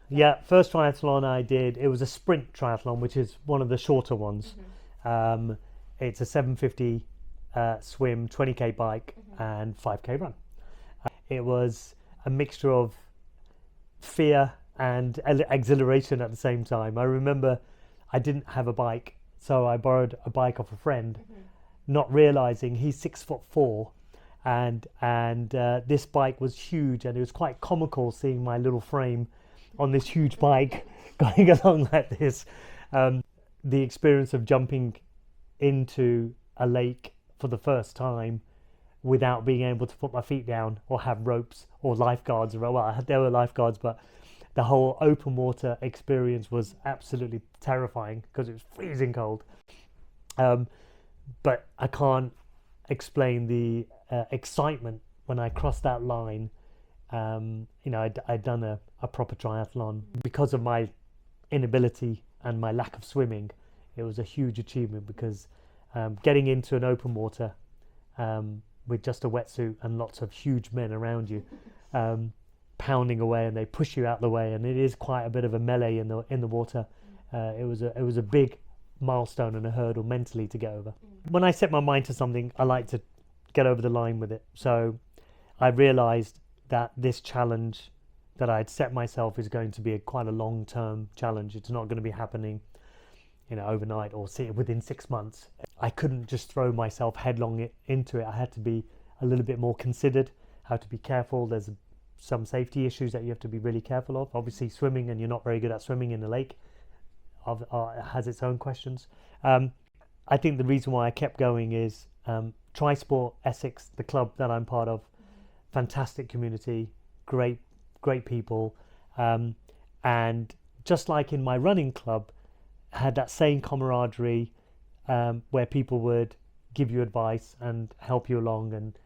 Yeah, first triathlon I did, it was a sprint triathlon, which is one of the shorter ones. It's a 750 swim, 20k bike, and 5k run. It was a mixture of fear and exhilaration at the same time. I remember I didn't have a bike, so I borrowed a bike off a friend, not realizing he's 6'4", and this bike was huge, and it was quite comical seeing my little frame on this huge bike going along like this. The experience of jumping into a lake for the first time without being able to put my feet down or have ropes or lifeguards. Well, there were lifeguards, but the whole open water experience was absolutely terrifying because it was freezing cold. But I can't explain the excitement when I crossed that line. I'd done a proper triathlon. Because of my inability and my lack of swimming, it was a huge achievement, because getting into an open water with just a wetsuit and lots of huge men around you, pounding away, and they push you out the way, and it is quite a bit of a melee in the water. It was a big milestone and a hurdle mentally to get over. When I set my mind to something, I like to get over the line with it. So I realized that this challenge that I'd set myself is going to be quite a long-term challenge. It's not going to be happening, overnight or within 6 months. I couldn't just throw myself headlong into it. I had to be a little bit more considered, how to be careful. There's some safety issues that you have to be really careful of. Obviously, swimming, and you're not very good at swimming in the lake, has its own questions. I think the reason why I kept going is Trisport Essex, the club that I'm part of, fantastic community, great people, and just like in my running club, had that same camaraderie, where people would give you advice and help you along, and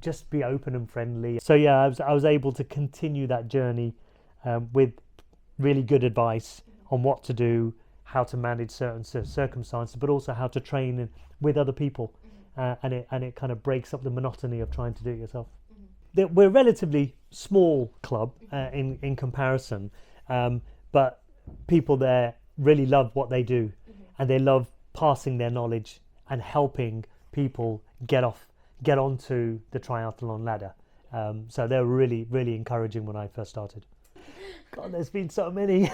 just be open and friendly. So yeah, I was able to continue that journey with really good advice on what to do, how to manage certain circumstances, but also how to train with other people, and it kind of breaks up the monotony of trying to do it yourself. We're a relatively small club in comparison, but people there really love what they do, and they love passing their knowledge and helping people get onto the triathlon ladder. So they were really, really encouraging when I first started. God, there's been so many.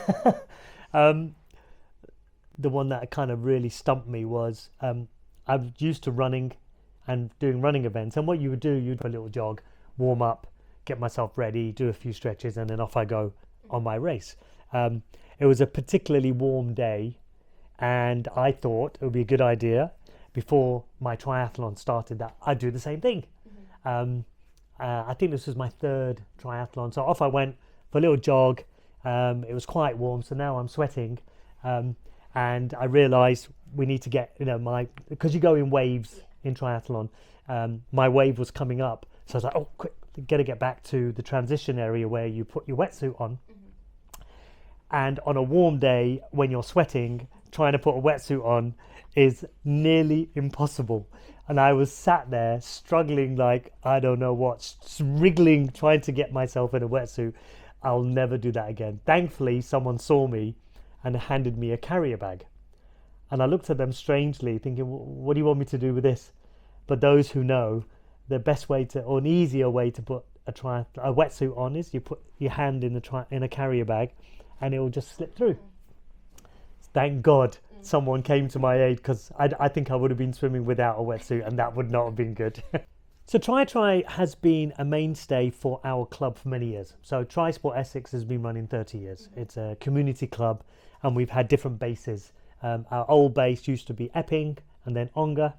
The one that kind of really stumped me was I was used to running and doing running events, and what you would do, you'd do a little jog, warm up, get myself ready, do a few stretches, and then off I go on my race. It was a particularly warm day, and I thought it would be a good idea before my triathlon started that I'd do the same thing. I think this was my third triathlon, so off I went for a little jog. It was quite warm, so now I'm sweating, and I realised we need to get, because you go in waves in triathlon. My wave was coming up, so I was like, oh, quick, gotta get back to the transition area where you put your wetsuit on. And on a warm day, when you're sweating, trying to put a wetsuit on is nearly impossible. And I was sat there struggling like I don't know what, wriggling, trying to get myself in a wetsuit. I'll never do that again. Thankfully, someone saw me and handed me a carrier bag. And I looked at them strangely, thinking, what do you want me to do with this? But those who know, the best way to, or an easier way to put a wetsuit on is you put your hand in a carrier bag, and it will just slip through. Thank God someone came to my aid, because I think I would have been swimming without a wetsuit, and that would not have been good. So Tri has been a mainstay for our club for many years. So Trisport Essex has been running 30 years. It's a community club, and we've had different bases. Our old base used to be Epping and then Ongar,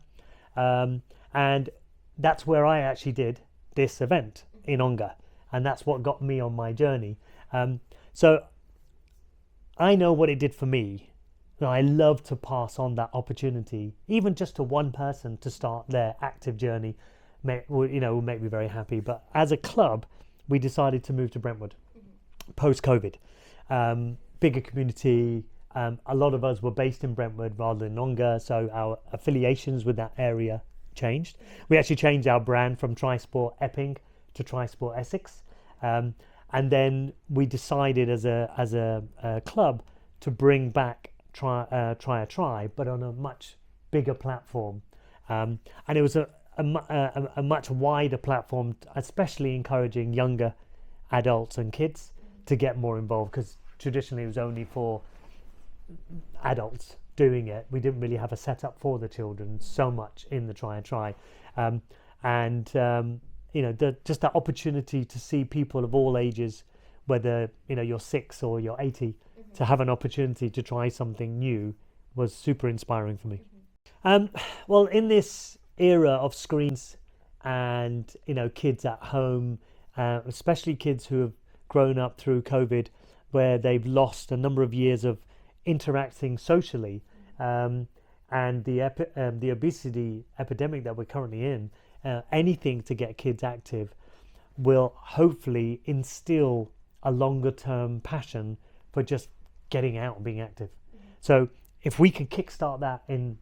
and that's where I actually did this event in Ongar, and that's what got me on my journey. So I know what it did for me. I love to pass on that opportunity, even just to one person to start their active journey. Will make me very happy. But as a club, we decided to move to Brentwood post-COVID. Bigger community. A lot of us were based in Brentwood rather than Ongar, so our affiliations with that area changed. We actually changed our brand from Trisport Epping to Trisport Essex. And then we decided as a club to bring back Try, but on a much bigger platform. And it was a much wider platform, especially encouraging younger adults and kids to get more involved, because traditionally it was only for adults doing it. We didn't really have a setup for the children so much in the Try. Just that opportunity to see people of all ages, whether you're 6 or you're 80, to have an opportunity to try something new was super inspiring for me. Well, in this era of screens and kids at home, especially kids who have grown up through COVID, where they've lost a number of years of interacting socially, and the obesity epidemic that we're currently in, anything to get kids active will hopefully instill a longer term passion for just getting out and being active. So if we can kickstart that in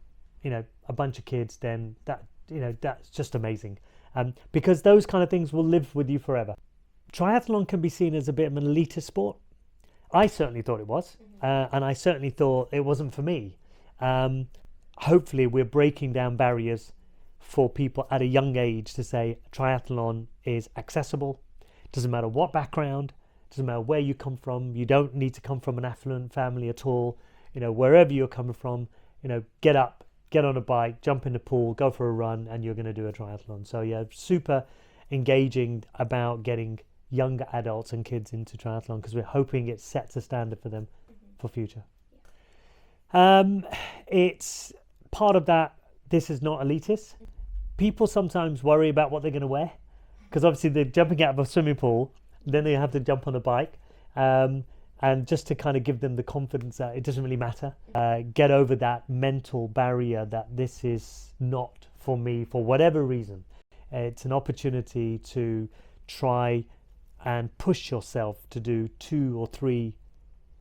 a bunch of kids, then that's just amazing, because those kind of things will live with you forever. Triathlon can be seen as a bit of an elitist sport. I certainly thought it was, and I certainly thought it wasn't for me. Hopefully we're breaking down barriers for people at a young age to say triathlon is accessible. Doesn't matter what background, doesn't matter where you come from. You don't need to come from an affluent family at all. Wherever you're coming from, get up, get on a bike, jump in the pool, go for a run, and you're going to do a triathlon. So yeah, super engaging about getting younger adults and kids into triathlon, because we're hoping it sets a standard for them for future. It's part of that. This is not elitist. People sometimes worry about what they're going to wear, because obviously they're jumping out of a swimming pool, then they have to jump on a bike, and just to kind of give them the confidence that it doesn't really matter. Get over that mental barrier that this is not for me for whatever reason. It's an opportunity to try and push yourself to do 2 or 3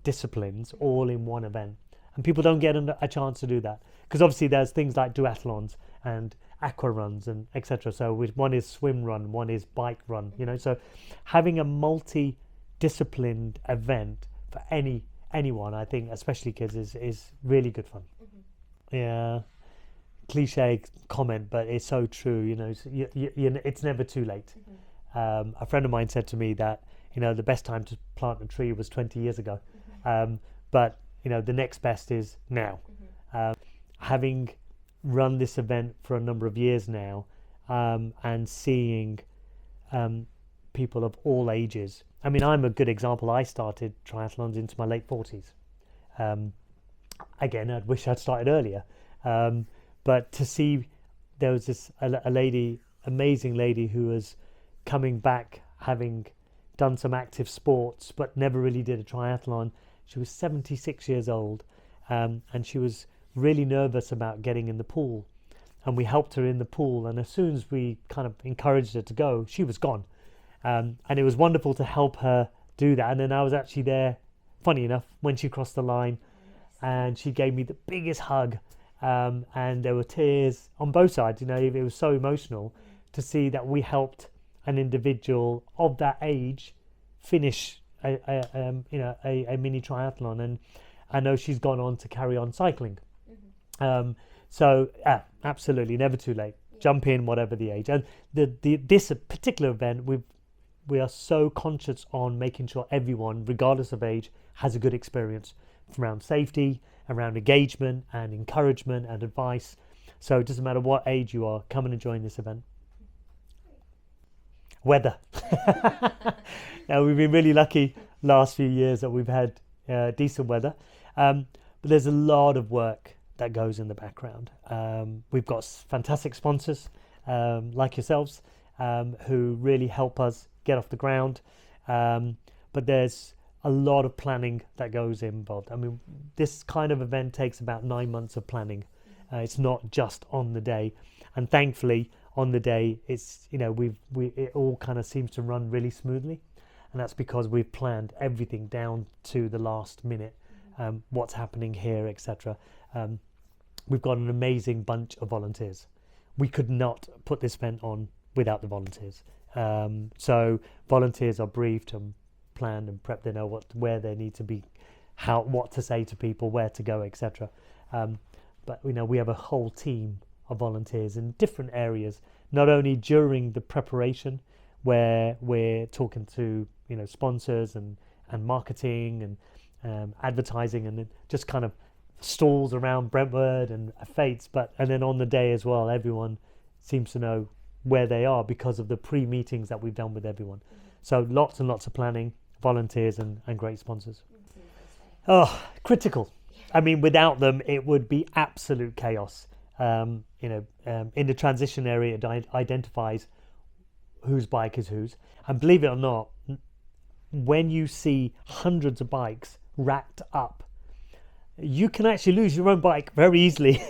disciplines all in one event. And people don't get a chance to do that, because obviously there's things like duathlons and aqua runs and etc. So one is swim run, one is bike run, so having a multi-disciplined event for anyone, I think especially kids, is really good fun. Yeah, cliche comment, but it's so true. It's never too late. A friend of mine said to me that the best time to plant a tree was 20 years ago, but the next best is now. Having run this event for a number of years now, and seeing people of all ages. I mean, I'm a good example. I started triathlons into my late 40s. Again, I wish I'd started earlier, but to see there was a lady, amazing lady, who was coming back having done some active sports but never really did a triathlon. She was 76 years old, and she was really nervous about getting in the pool, and we helped her in the pool, and as soon as we kind of encouraged her to go, she was gone, and it was wonderful to help her do that. And then I was actually there, funny enough, when she crossed the line, and she gave me the biggest hug, and there were tears on both sides. It was so emotional to see that we helped an individual of that age finish a mini triathlon, and I know she's gone on to carry on cycling. So absolutely never too late. Jump in, whatever the age. And this particular event, we are so conscious on making sure everyone, regardless of age, has a good experience around safety, around engagement and encouragement and advice. So it doesn't matter what age you are, come and join this event. Weather. Now, we've been really lucky last few years that we've had decent weather, but there's a lot of work that goes in the background. We've got fantastic sponsors like yourselves, who really help us get off the ground, but there's a lot of planning that goes involved. I mean, this kind of event takes about 9 months of planning. It's not just on the day, and thankfully on the day it's it all kind of seems to run really smoothly, and that's because we've planned everything down to the last minute, what's happening here, etc. We've got an amazing bunch of volunteers. We could not put this event on without the volunteers. So volunteers are briefed and planned and prepped. They know where they need to be, what to say to people, where to go, etc. But we have a whole team of volunteers in different areas, not only during the preparation where we're talking to sponsors and marketing and advertising and just kind of stalls around Brentwood and Fates, and then on the day as well, everyone seems to know where they are because of the pre-meetings that we've done with everyone. So lots and lots of planning, volunteers and great sponsors. Oh, critical. I mean, without them, it would be absolute chaos. In the transition area, it identifies whose bike is whose. And believe it or not, when you see hundreds of bikes racked up, you can actually lose your own bike very easily.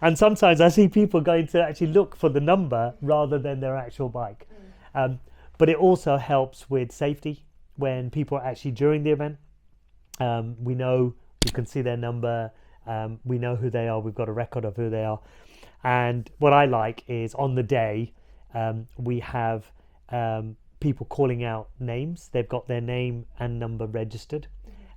And sometimes I see people going to actually look for the number rather than their actual bike. But it also helps with safety when people are actually during the event. We can see their number. We know who they are. We've got a record of who they are. And what I like is on the day, we have people calling out names. They've got their name and number registered.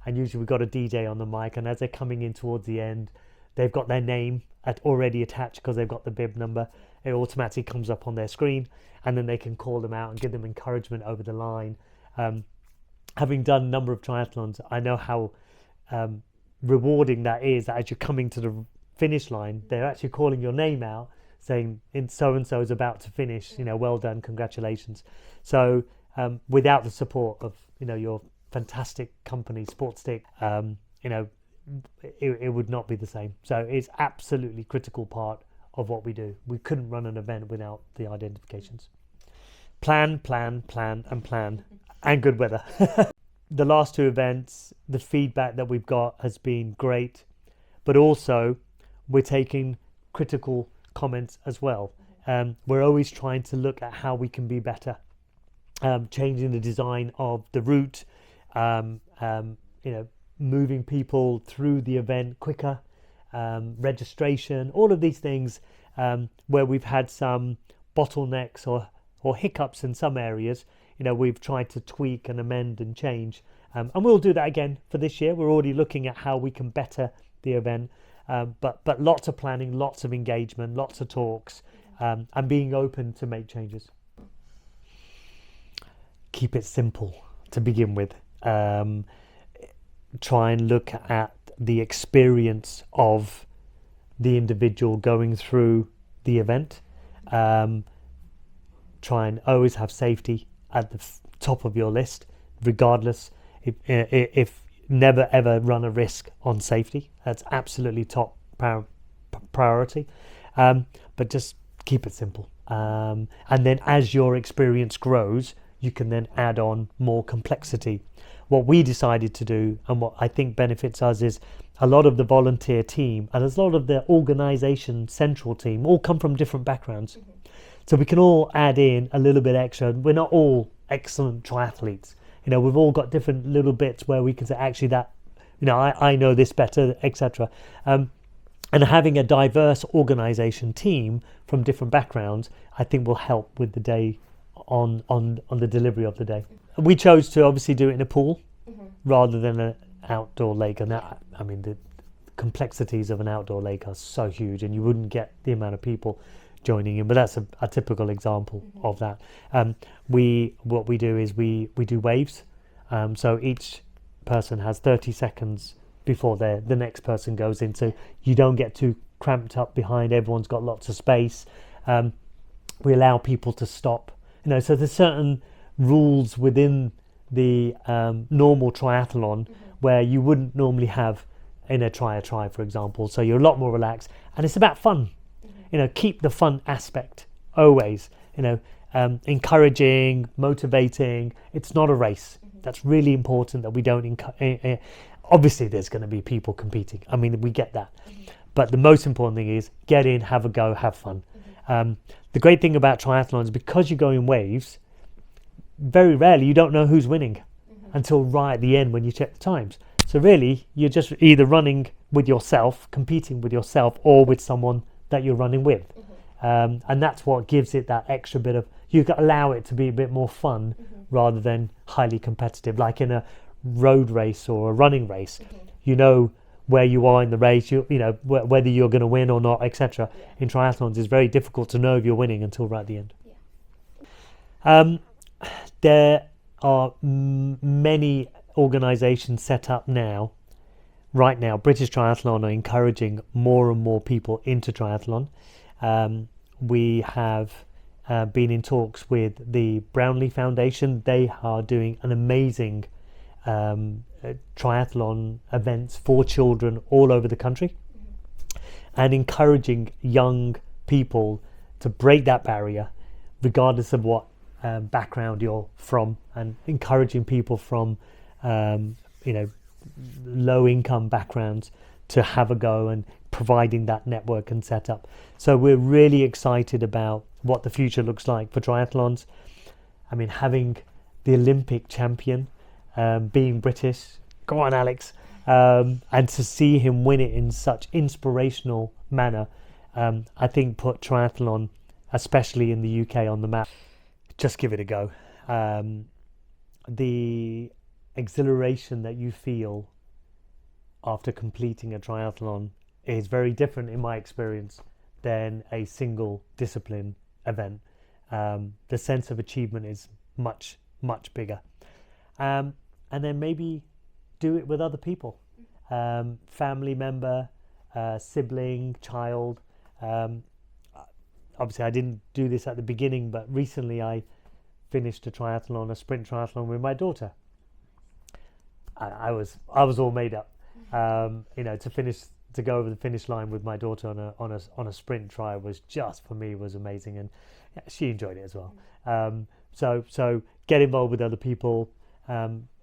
And usually we've got a DJ on the mic. And as they're coming in towards the end, they've got their name already attached because they've got the bib number. It automatically comes up on their screen. And then they can call them out and give them encouragement over the line. Having done a number of triathlons, I know how rewarding that is, that as you're coming to the finish line, they're actually calling your name out, saying so-and-so is about to finish, well done, congratulations. So without the support of your fantastic company Sportstiks, it would not be the same. So it's absolutely critical part of what we do. We couldn't run an event without the identifications. Plan, and good weather. The last two events, the feedback that we've got has been great, but also we're taking critical comments as well. We're always trying to look at how we can be better, changing the design of the route, moving people through the event quicker, registration, all of these things where we've had some bottlenecks or hiccups in some areas. We've tried to tweak and amend and change, and we'll do that again for this year. We're already looking at how we can better the event, but lots of planning, lots of engagement, lots of talks, and being open to make changes. Keep it simple to begin with. Try and look at the experience of the individual going through the event. Try and always have safety at the top of your list, regardless. If never ever run a risk on safety. That's absolutely top priority. But just keep it simple. And then as your experience grows, you can then add on more complexity. What we decided to do, and what I think benefits us, is a lot of the volunteer team and a lot of the organisation central team all come from different backgrounds. Mm-hmm. So we can all add in a little bit extra. We're not all excellent triathletes. We've all got different little bits where we can say, actually, that, I know this better, etc. And having a diverse organisation team from different backgrounds, I think will help with the day on the delivery of the day. We chose to obviously do it in a pool rather than an outdoor lake. And that, the complexities of an outdoor lake are so huge, and you wouldn't get the amount of people joining in, but that's a typical example of that. What we do is we do waves, so each person has 30 seconds before the next person goes in, so you don't get too cramped up behind. Everyone's got lots of space. We allow people to stop, so there's certain rules within the normal triathlon where you wouldn't normally have in a try, for example. So you're a lot more relaxed, and it's about fun. Keep the fun aspect always, encouraging, motivating. It's not a race. That's really important, that we don't, obviously there's going to be people competing. We get that. But the most important thing is get in, have a go, have fun. The great thing about triathlons, because you go in waves, very rarely you don't know who's winning until right at the end when you check the times. So really, you're just either running with yourself, competing with yourself, or with someone that you're running with. And that's what gives it that extra bit of, you allow it to be a bit more fun rather than highly competitive, like in a road race or a running race. You know where you are in the race, you know whether you're going to win or not, etc. In triathlons, it's very difficult to know if you're winning until right at the end. There are many organisations set up now. Right now, British Triathlon are encouraging more and more people into triathlon. We have been in talks with the Brownlee Foundation. They are doing an amazing triathlon events for children all over the country, and encouraging young people to break that barrier regardless of what background you're from, and encouraging people from low income backgrounds to have a go, and providing that network and setup. So we're really excited about what the future looks like for triathlons. I mean, having the Olympic champion being British, go on Alex, and to see him win it in such inspirational manner, I think put triathlon, especially in the UK, on the map. Just give it a go. The exhilaration that you feel after completing a triathlon is very different in my experience than a single discipline event. The sense of achievement is much bigger. And then maybe do it with other people, family member, sibling, child. Obviously I didn't do this at the beginning, but recently I finished a sprint triathlon with my daughter. I was all made up, to go over the finish line with my daughter on a sprint tri was just, for me, was amazing, and she enjoyed it as well. So get involved with other people,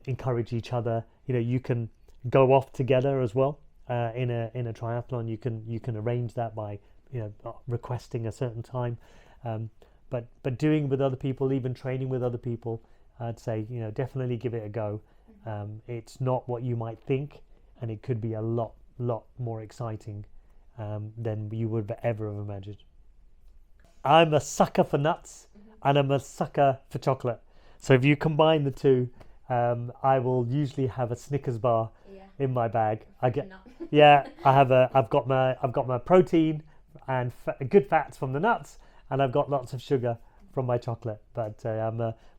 encourage each other. You can go off together as well in a triathlon. You can arrange that by requesting a certain time, but doing with other people, even training with other people, I'd say definitely give it a go. It's not what you might think, and it could be a lot more exciting than you would ever have imagined. I'm a sucker for nuts, and I'm a sucker for chocolate. So if you combine the two, I will usually have a Snickers bar in my bag. I've got my protein and good fats from the nuts, and I've got lots of sugar from my chocolate. But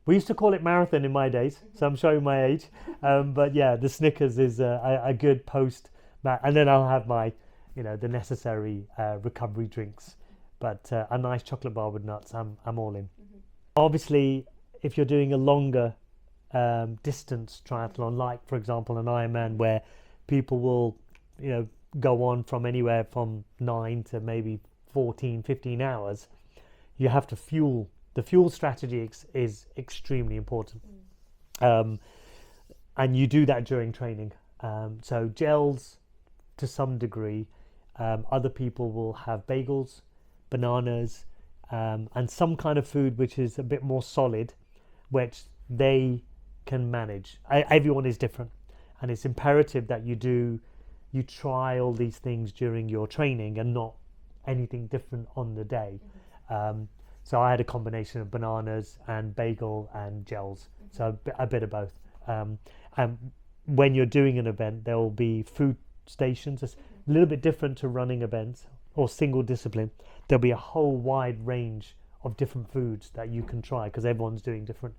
we used to call it marathon in my days, so I'm showing my age. But yeah, the Snickers is a good post, and then I'll have my, the necessary recovery drinks. But a nice chocolate bar with nuts, I'm all in. Obviously, if you're doing a longer distance triathlon, like for example an Ironman, where people will, go on from anywhere from 9 to maybe 14, 15 hours, you have to fuel. The fuel strategy is extremely important. And you do that during training. So gels to some degree. Other people will have bagels, bananas, and some kind of food which is a bit more solid, which they can manage. Everyone is different, and it's imperative that you try all these things during your training and not anything different on the day. So I had a combination of bananas and bagel and gels, so a bit of both. And when you're doing an event, there will be food stations. It's a little bit different to running events or single discipline. There'll be a whole wide range of different foods that you can try, because everyone's doing different.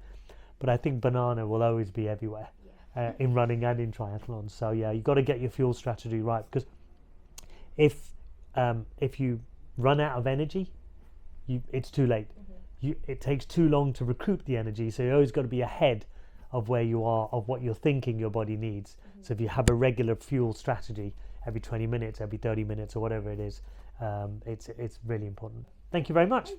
But I think banana will always be everywhere in running and in triathlon. So yeah, you've got to get your fuel strategy right, because if you run out of energy, it's too late. It takes too long to recoup the energy, so you always got to be ahead of where you are, of what you're thinking your body needs. So if you have a regular fuel strategy every 20 minutes, every 30 minutes, or whatever it is, it's really important. Thank you very much.